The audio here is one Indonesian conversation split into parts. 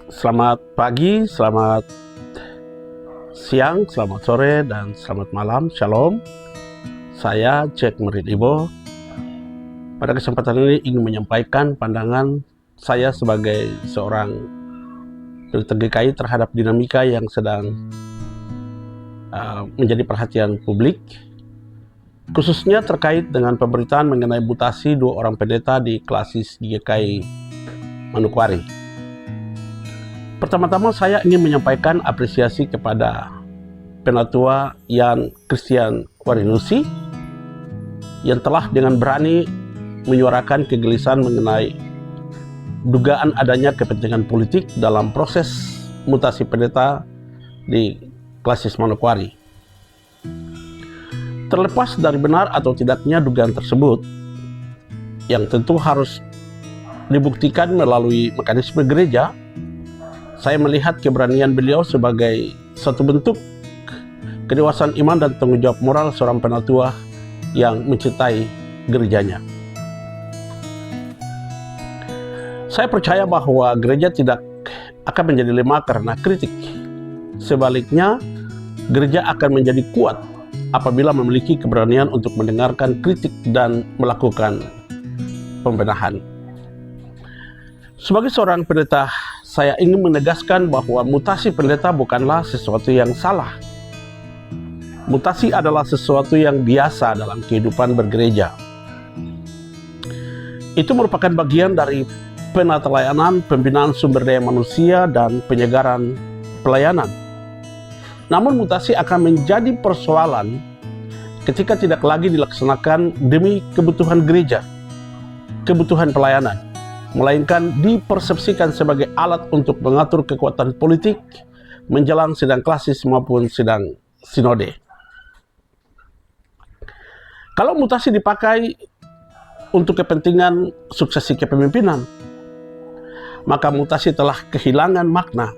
Selamat pagi, selamat siang, selamat sore, dan selamat malam. Shalom. Saya Cek Murid Ibo. Pada kesempatan ini ingin menyampaikan pandangan saya sebagai seorang Pendeta GKI terhadap dinamika yang sedang menjadi perhatian publik, khususnya terkait dengan pemberitaan mengenai mutasi 2 orang pendeta di klasis GKI Manokwari. Pertama-tama saya ingin menyampaikan apresiasi kepada Penatua Yan Christian Warinusi yang telah dengan berani menyuarakan kegelisahan mengenai dugaan adanya kepentingan politik dalam proses mutasi pendeta di klasis Manokwari. Terlepas dari benar atau tidaknya dugaan tersebut, yang tentu harus dibuktikan melalui mekanisme gereja, saya melihat keberanian beliau sebagai satu bentuk kedewasaan iman dan tanggung jawab moral seorang penatua yang mencintai gerejanya. Saya percaya bahwa gereja tidak akan menjadi lemah karena kritik. Sebaliknya, gereja akan menjadi kuat apabila memiliki keberanian untuk mendengarkan kritik dan melakukan pembenahan. Sebagai seorang pendeta, saya ingin menegaskan bahwa mutasi pendeta bukanlah sesuatu yang salah. Mutasi adalah sesuatu yang biasa dalam kehidupan bergereja. Itu merupakan bagian dari penata layanan, pembinaan sumber daya manusia, dan penyegaran pelayanan. Namun mutasi akan menjadi persoalan ketika tidak lagi dilaksanakan demi kebutuhan gereja, kebutuhan pelayanan, melainkan dipersepsikan sebagai alat untuk mengatur kekuatan politik menjelang sidang klasis maupun sidang sinode. Kalau mutasi dipakai untuk kepentingan suksesi kepemimpinan, maka mutasi telah kehilangan makna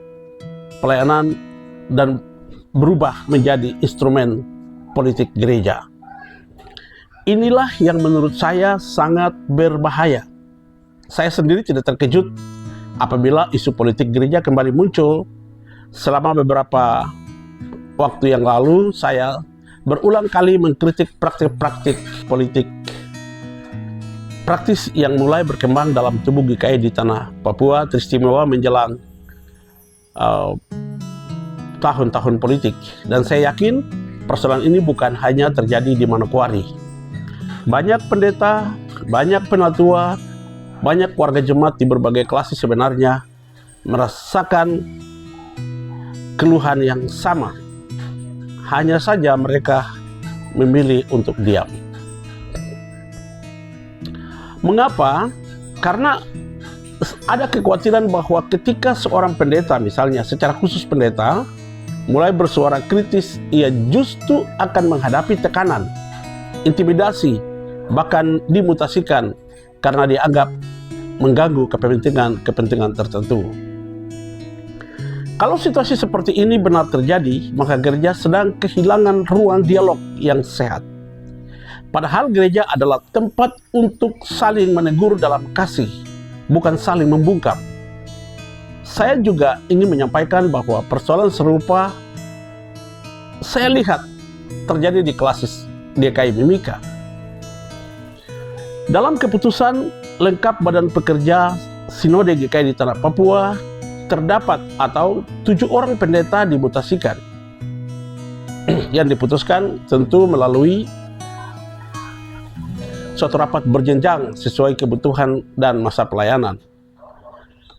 pelayanan dan berubah menjadi instrumen politik gereja. Inilah yang menurut saya sangat berbahaya. Saya sendiri tidak terkejut apabila isu politik gereja kembali muncul. Selama beberapa waktu yang lalu, saya berulang kali mengkritik praktik-praktik politik praktis yang mulai berkembang dalam tubuh GKI di tanah Papua, teristimewa menjelang tahun-tahun politik. Dan saya yakin persoalan ini bukan hanya terjadi di Manokwari. Banyak pendeta, banyak penatua, banyak warga jemaat di berbagai klasis sebenarnya merasakan keluhan yang sama. Hanya saja mereka memilih untuk diam. Mengapa? Karena ada kekhawatiran bahwa ketika seorang pendeta, misalnya secara khusus pendeta, mulai bersuara kritis, ia justru akan menghadapi tekanan, intimidasi, bahkan dimutasikan karena dianggap mengganggu kepentingan tertentu. Kalau situasi seperti ini benar terjadi, maka gereja sedang kehilangan ruang dialog yang sehat. Padahal gereja adalah tempat untuk saling menegur dalam kasih, bukan saling membungkam. Saya juga ingin menyampaikan bahwa persoalan serupa saya lihat terjadi di klasis GKI Mimika. Dalam keputusan lengkap Badan Pekerja Sinode GKI di Tanah Papua, terdapat atau 7 orang pendeta dimutasikan. Yang diputuskan tentu melalui suatu rapat berjenjang sesuai kebutuhan dan masa pelayanan.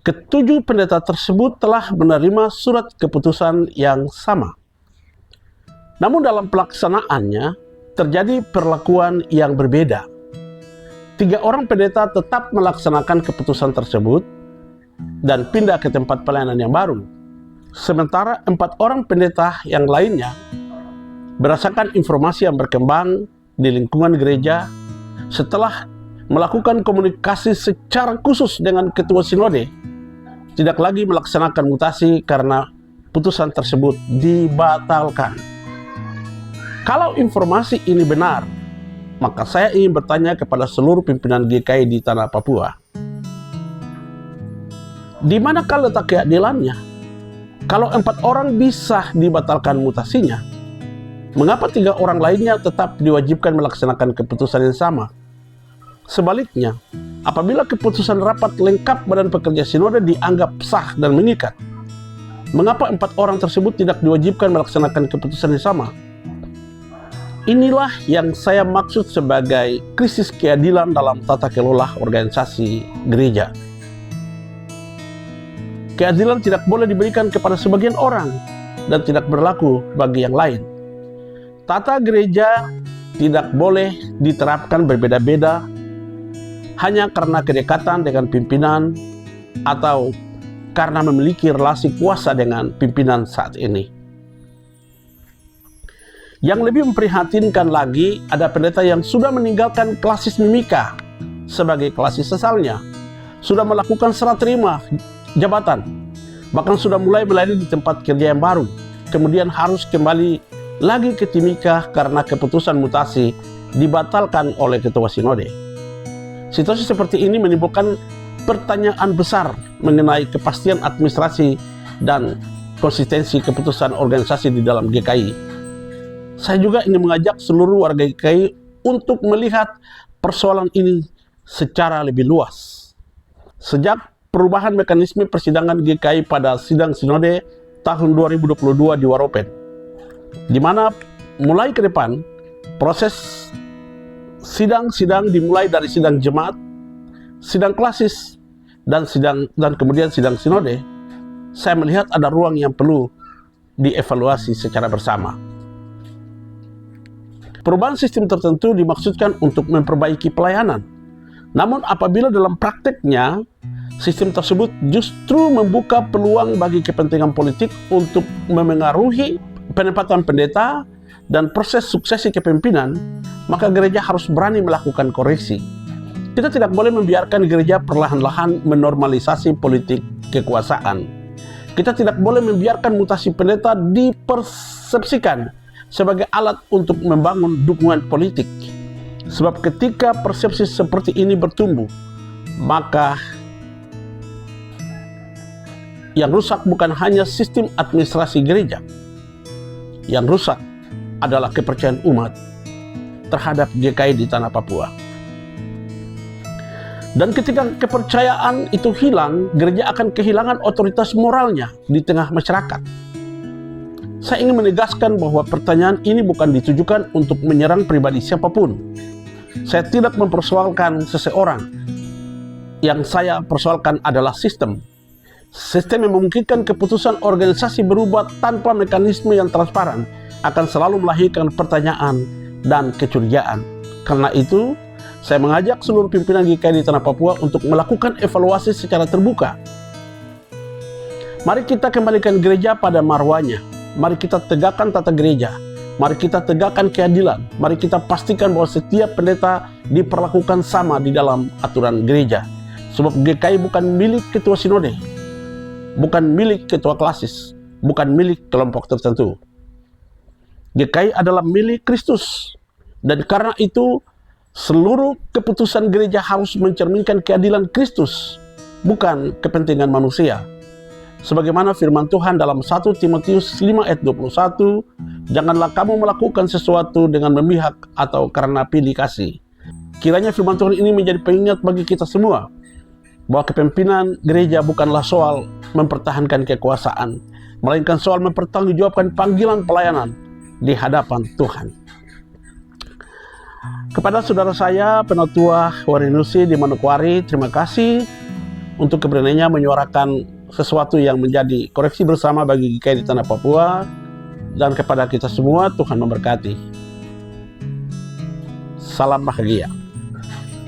Ketujuh pendeta tersebut telah menerima surat keputusan yang sama. Namun dalam pelaksanaannya terjadi perlakuan yang berbeda. 3 orang pendeta tetap melaksanakan keputusan tersebut dan pindah ke tempat pelayanan yang baru. Sementara 4 orang pendeta yang lainnya berdasarkan informasi yang berkembang di lingkungan gereja, setelah melakukan komunikasi secara khusus dengan ketua sinode, tidak lagi melaksanakan mutasi karena putusan tersebut dibatalkan. Kalau informasi ini benar, maka saya ingin bertanya kepada seluruh pimpinan GKI di tanah Papua. Di manakah letak keadilannya? Kalau 4 orang bisa dibatalkan mutasinya, mengapa 3 orang lainnya tetap diwajibkan melaksanakan keputusan yang sama? Sebaliknya, apabila keputusan rapat lengkap Badan Pekerja Sinode dianggap sah dan mengikat, mengapa 4 orang tersebut tidak diwajibkan melaksanakan keputusan yang sama? Inilah yang saya maksud sebagai krisis keadilan dalam tata kelola organisasi gereja. Keadilan tidak boleh diberikan kepada sebagian orang dan tidak berlaku bagi yang lain. Tata gereja tidak boleh diterapkan berbeda-beda hanya karena kedekatan dengan pimpinan atau karena memiliki relasi kuasa dengan pimpinan saat ini. Yang lebih memprihatinkan lagi, ada pendeta yang sudah meninggalkan klasis mimika sebagai klasis sesalnya, sudah melakukan serah terima jabatan, bahkan sudah mulai melayani di tempat kerja yang baru, kemudian harus kembali lagi ke timika karena keputusan mutasi dibatalkan oleh ketua sinode. Situasi seperti ini menimbulkan pertanyaan besar mengenai kepastian administrasi dan konsistensi keputusan organisasi di dalam GKI. Saya juga ingin mengajak seluruh warga GKI untuk melihat persoalan ini secara lebih luas. Sejak perubahan mekanisme persidangan GKI pada sidang sinode tahun 2022 di Waropen, di mana mulai ke depan proses sidang-sidang dimulai dari sidang jemaat, sidang klasis, dan kemudian sidang sinode, saya melihat ada ruang yang perlu dievaluasi secara bersama. Perubahan sistem tertentu dimaksudkan untuk memperbaiki pelayanan. Namun apabila dalam prakteknya sistem tersebut justru membuka peluang bagi kepentingan politik untuk memengaruhi penempatan pendeta dan proses suksesi kepemimpinan, maka gereja harus berani melakukan koreksi. Kita tidak boleh membiarkan gereja perlahan-lahan menormalisasi politik kekuasaan. Kita tidak boleh membiarkan mutasi pendeta dipersepsikan sebagai alat untuk membangun dukungan politik. Sebab ketika persepsi seperti ini bertumbuh, maka yang rusak bukan hanya sistem administrasi gereja. Yang rusak adalah kepercayaan umat terhadap GKI di tanah Papua. Dan ketika kepercayaan itu hilang, gereja akan kehilangan otoritas moralnya di tengah masyarakat. Saya ingin menegaskan bahwa pertanyaan ini bukan ditujukan untuk menyerang pribadi siapapun. Saya tidak mempersoalkan seseorang. Yang saya persoalkan adalah sistem. Sistem yang memungkinkan keputusan organisasi berubah tanpa mekanisme yang transparan akan selalu melahirkan pertanyaan dan kecurigaan. Karena itu, saya mengajak seluruh pimpinan GKI di tanah Papua untuk melakukan evaluasi secara terbuka. Mari kita kembalikan gereja pada marwahnya. Mari kita tegakkan tata gereja. Mari kita tegakkan keadilan. Mari kita pastikan bahwa setiap pendeta diperlakukan sama di dalam aturan gereja. Sebab GKI bukan milik ketua sinode, bukan milik ketua klasis, bukan milik kelompok tertentu. GKI adalah milik Kristus. Dan karena itu, seluruh keputusan gereja harus mencerminkan keadilan Kristus, bukan kepentingan manusia. Sebagaimana firman Tuhan dalam 1 Timotius 5 ayat 21, janganlah kamu melakukan sesuatu dengan memihak atau karena pilih kasih. Kiranya firman Tuhan ini menjadi pengingat bagi kita semua, bahwa kepemimpinan gereja bukanlah soal mempertahankan kekuasaan, melainkan soal mempertanggungjawabkan panggilan pelayanan di hadapan Tuhan. Kepada saudara saya, Penatua Warinusi di Manokwari, terima kasih untuk keberaniannya menyuarakan sesuatu yang menjadi koreksi bersama bagi GKI di tanah Papua. Dan kepada kita semua, Tuhan memberkati. Salam bahagia.